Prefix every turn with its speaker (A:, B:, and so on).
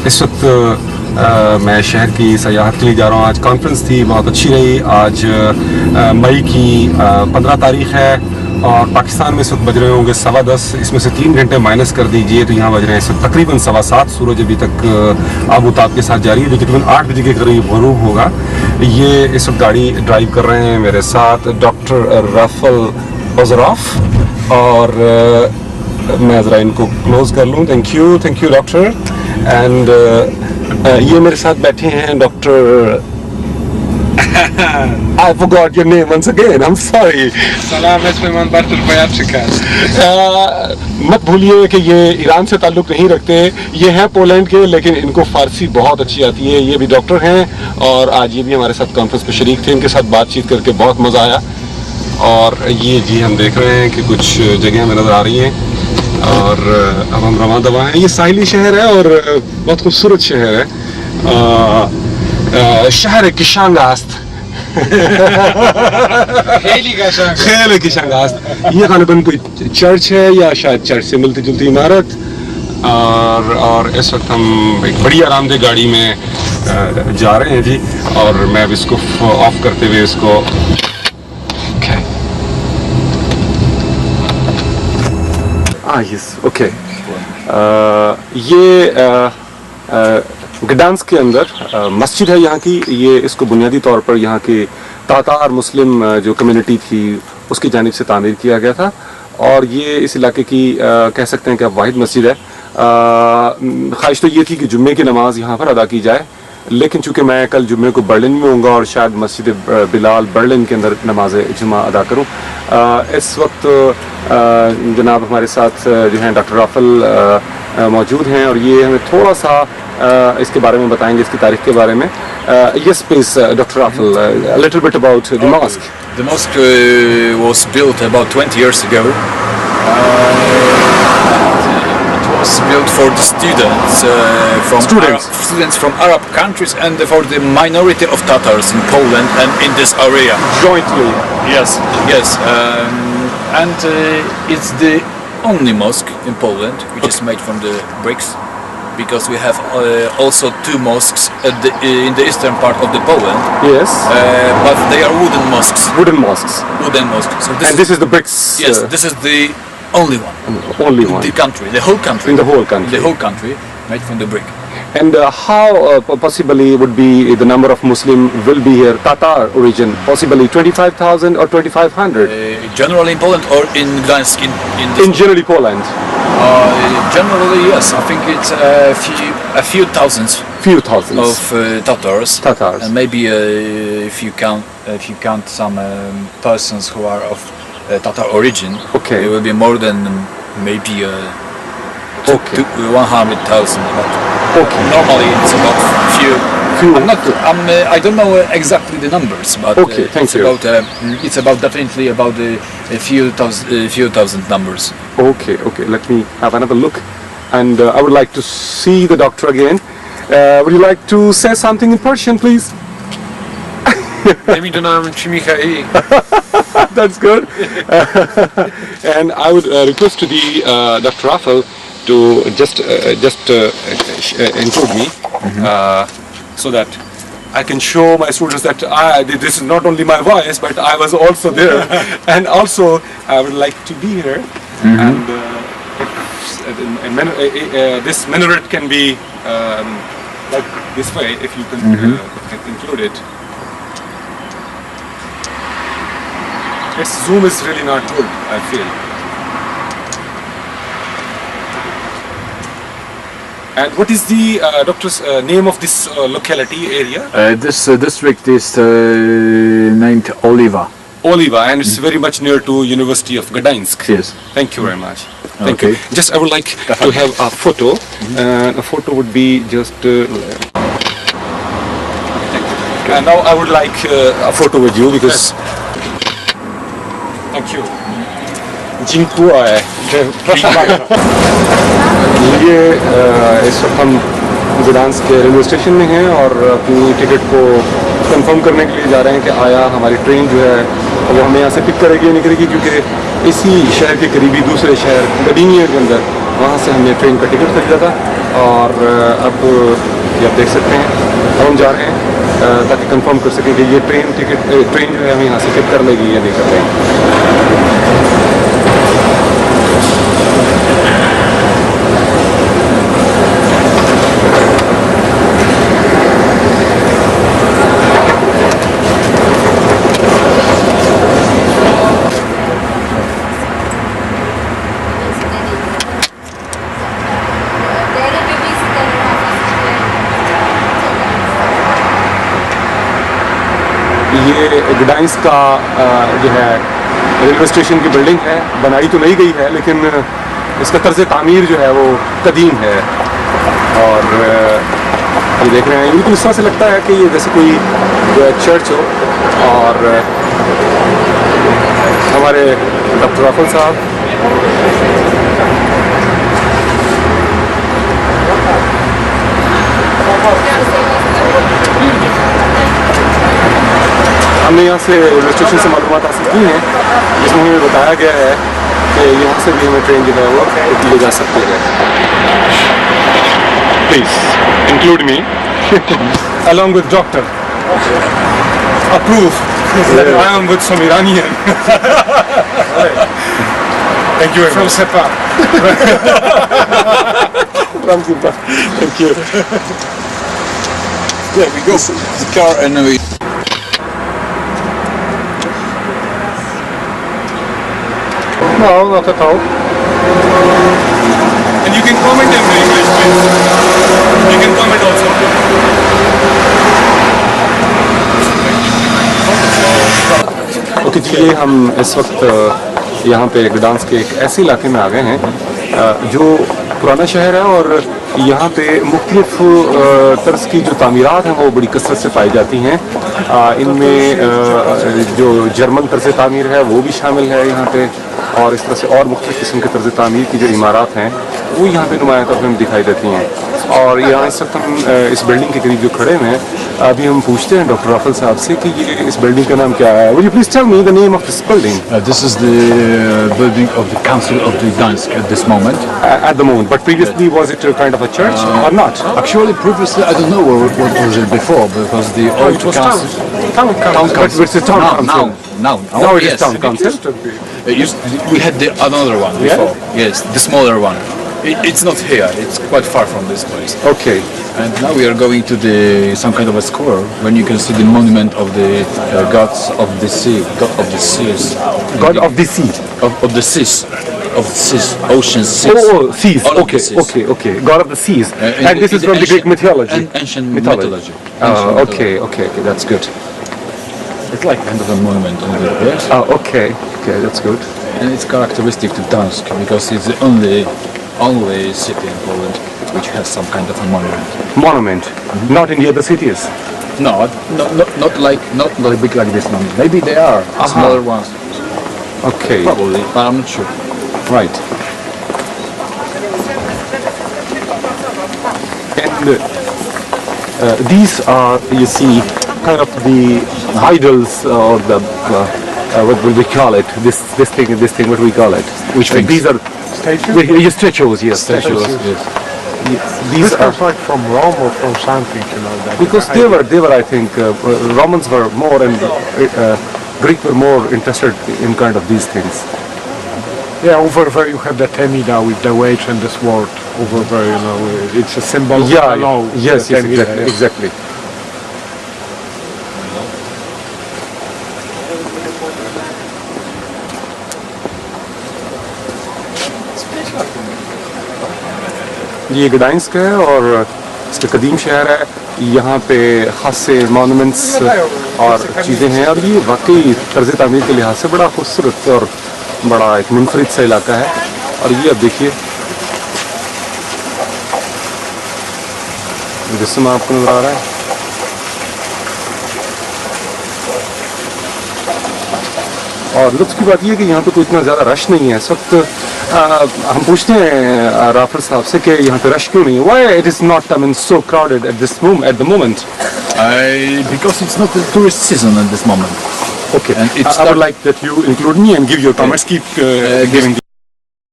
A: इस वक्त मैं शहर की सयाहत के लिए जा रहा हूँ। आज कॉन्फ्रेंस थी, बहुत अच्छी रही। आज मई की 15 तारीख है और पाकिस्तान में इस वक्त बज रहे होंगे 10:15। इसमें से 3 घंटे माइनस कर दीजिए तो यहाँ बज रहे हैं इस वक्त तकरीबन 7:15। सूरज अभी तक आबूताब के साथ जारी है जो तकरीबन 8 बजे के करीब ग़ुरूब होगा। ये इस वक्त गाड़ी ड्राइव कर रहे हैं मेरे साथ डॉक्टर राफल बजराफ और मैं ज़रा इनको क्लोज कर लूँ। Thank you doctor. एंड ये मेरे साथ बैठे हैं doctor I forgot your name once again. I'm sorry.
B: सलाम, इसमें
A: मत भूलिए कि ये ईरान से ताल्लुक़ नहीं रखते, ये हैं पोलैंड के, लेकिन इनको फ़ारसी बहुत अच्छी आती है। ये भी डॉक्टर हैं और आज ये भी हमारे साथ कॉन्फ्रेंस में शरीक थे। इनके साथ बातचीत करके बहुत मज़ा आया। और ये जी हम देख रहे हैं कि कुछ जगह हमें नज़र आ रही हैं और अब हम रवां दवा हैं। ये साहिली शहर है और बहुत खूबसूरत शहर है। शहर किशांगास्त खेल किशांगास्त। ये गालिबन कोई चर्च है या शायद चर्च से मिलती जुलती इमारत। और इस वक्त हम एक बड़ी आरामदेह गाड़ी में जा रहे हैं जी। और मैं अब इसको ऑफ करते हुए इसको ओके ये गडांस्क के अंदर मस्जिद है यहाँ की। ये इसको बुनियादी तौर पर यहाँ के तातार मुस्लिम जो कम्युनिटी थी उसकी जानिब से तामीर किया गया था और ये इस इलाके की कह सकते हैं कि अब वाहिद मस्जिद है। ख्वाहिश तो ये थी कि जुम्मे की नमाज यहाँ पर अदा की जाए, लेकिन चूँकि मैं कल जुम्मे को बर्लिन में होऊंगा और शायद मस्जिद बिलाल बर्लिन के अंदर नमाज जुम्मा अदा करूँ। इस वक्त जनाब हमारे साथ जो हैं डॉक्टर राफल मौजूद हैं और ये हमें थोड़ा सा इसके बारे में बताएंगे, इसकी तारीख के बारे में। Yes please Dr. Rafal, a little bit about the mosque.
C: The mosque was built about 20 years ago. It was built for the students from Arab countries and for the minority of Tatars in Poland and in this area.
A: Jointly.
C: Yes. And it's the only mosque in Poland which is made from the bricks, because we have also 2 mosques in the eastern part of the Poland.
A: Yes.
C: But they are wooden mosques.
A: Wooden mosques.
C: So
A: this is the bricks.
C: Yes, this is the only one.
A: Only
C: in
A: one.
C: The country, the whole country.
A: In the whole country.
C: The whole country made from the brick.
A: And how possibly would be the number of Muslim will be here, Tatar origin, possibly 25,000 or 2,500?
C: Generally in Poland or in Gdańsk?
A: In generally Poland.
C: Generally yes, I think it's a few thousands. Of Tatars. And maybe if you count some persons who are of Tatar origin,
A: okay,
C: it will be more than maybe 100,000.
A: Okay.
C: Normally it's about few. I don't know exactly the numbers, but
A: okay,
C: it's about definitely about a few thousand numbers.
A: Okay. Let me have another look, and I would like to see the doctor again. Would you like to say something in Persian, please? That's good. And I would request to the Dr. Rafal to just include me, so that I can show my students that this is not only my voice, but I was also there. And also I would like to be here. And this minaret can be like this way, if you can include it. Its zoom is really not good, I feel. And what is the doctor's name of this locality area?
C: This district is named Oliva.
A: Oliva, and it's very much near to University of Gdańsk.
C: Yes.
A: Thank you very much. Thank you. Just I would like to have a photo. A photo would be just. And now I would like a photo with you because. Thank you. जिंकुआ है। ये इस वक्त हम गडांस्क के railway station में हैं और अपनी टिकट को कंफर्म करने के लिए जा रहे हैं कि आया हमारी ट्रेन जो है वो हमें यहाँ से पिक करेगी या नहीं करेगी, क्योंकि इसी शहर के करीबी दूसरे शहर गडीनिया के अंदर वहाँ से हमने ट्रेन का टिकट खरीदा था और अब ये आप देख सकते हैं हम जा रहे हैं ताकि कंफर्म कर सकें कि ये ट्रेन जो है हमें यहाँ से पिक कर लेगी या नहीं कर लेगी। ये गडाइंस्क का जो है रेलवे स्टेशन की बिल्डिंग है, बनाई तो नहीं गई है लेकिन इसका तर्ज तामीर जो है वो कदीम है। और ये देख रहे हैं बिल्कुल इस तरह से लगता है कि ये जैसे कोई चर्च हो। और हमारे डॉक्टर राफल साहब हमने यहाँ से रेलवे स्टेशन से मालूमात हासिल की हैं जिसमें हमें बताया गया है कि यहाँ से भी हमें ट्रेन जो है वो ले जा सकती है। Please include me along with doctor. Approve that I am with some Iranian. Thank you very much. From Sepa. From Sepa. Thank you.
C: Yeah, we go to the car and we...
A: No, not at all. And you can comment in English, please. You can comment also. Okay जी, ये हम इस वक्त यहाँ पे गडांस्क के एक ऐसे इलाके में आ गए हैं जो पुराना शहर है और यहाँ पे मुख्तलिफ तर्ज की जो तामीरात हैं वो बड़ी कसरत से पाई जाती हैं। इनमें जो जर्मन तर्ज तामीर है वो भी शामिल है यहाँ पे और इस तरह से और मुख्तलिफ किस्म के तर्ज तामीर की जो इमारत हैं वो यहाँ पे नुमाया तौर पर हमें दिखाई देती हैं। और यहाँ इस वक्त हम इस बिल्डिंग के करीब जो खड़े हुए हैं अभी हम पूछते हैं डॉक्टर राफल साहब से कि ये इस बिल्डिंग का नाम क्या है। Would you please tell me the name of this building?
C: This is the building of the Council of the Gdańsk at this moment.
A: At the moment, but previously was it a kind of a church or not?
C: Actually, previously I don't know what was it before because the old council.
A: Town council. But it's a town council.
C: Now
A: it is town council.
C: We had another one before. Yes, the smaller one. It's not here. It's quite far from this place.
A: Okay.
C: And now we are going to some kind of a square when you can see the monument of the gods of the sea, god of the seas.
A: God of the sea.
C: Of the seas. Of seas, oceans, seas.
A: Oh, seas.
C: All
A: Okay,
C: of the seas.
A: okay. God of the seas. And this is from the Greek mythology.
C: Ancient mythology.
A: Okay, that's good.
C: It's like kind of a monument on the yes.
A: Okay, that's good.
C: And it's characteristic to Gdańsk because it's the only city in Poland which has some kind of a monument.
A: Monument. Not in the other cities.
C: No, not big like this one. Maybe they are smaller ones.
A: Okay.
C: Probably, but I'm not sure.
A: Right. And these are, you see, kind of the idols or the what will we call it? This thing, what we call it?
C: Which things?
A: These are statues. Yes, statues.
C: Yes.
A: These are
B: like from Rome or from something, you know. That
A: because they were I think Romans were more and Greek were more interested in kind of these things.
B: Yeah, over there you have the Temida with the weights and the sword. Over there, you know, it's a symbol of the law.
A: Yes,
B: the Temida,
A: exactly. ये गडाइंस्क है और इसका कदीम शहर है। यहाँ पे खास से मॉन्यूमेंट्स और चीज़ें हैं और ये वाकई तर्ज तामीर के लिहाज से बड़ा खूबसूरत और बड़ा एक मुनफरिद सा इलाका है। और ये अब देखिए जिसमें आपको नजर आ रहा है और लुत्फ की बात यह है कि यहाँ पे कोई इतना ज़्यादा रश नहीं है इस वक्त। हम पूछते हैं राफल साहब से कि यहाँ पे रश क्यों नहीं है? Why it is not so crowded at the moment?
C: Because it's not the tourist season at this moment.
A: Okay.
C: And
A: I would like that you include me and give your comments. Keep giving.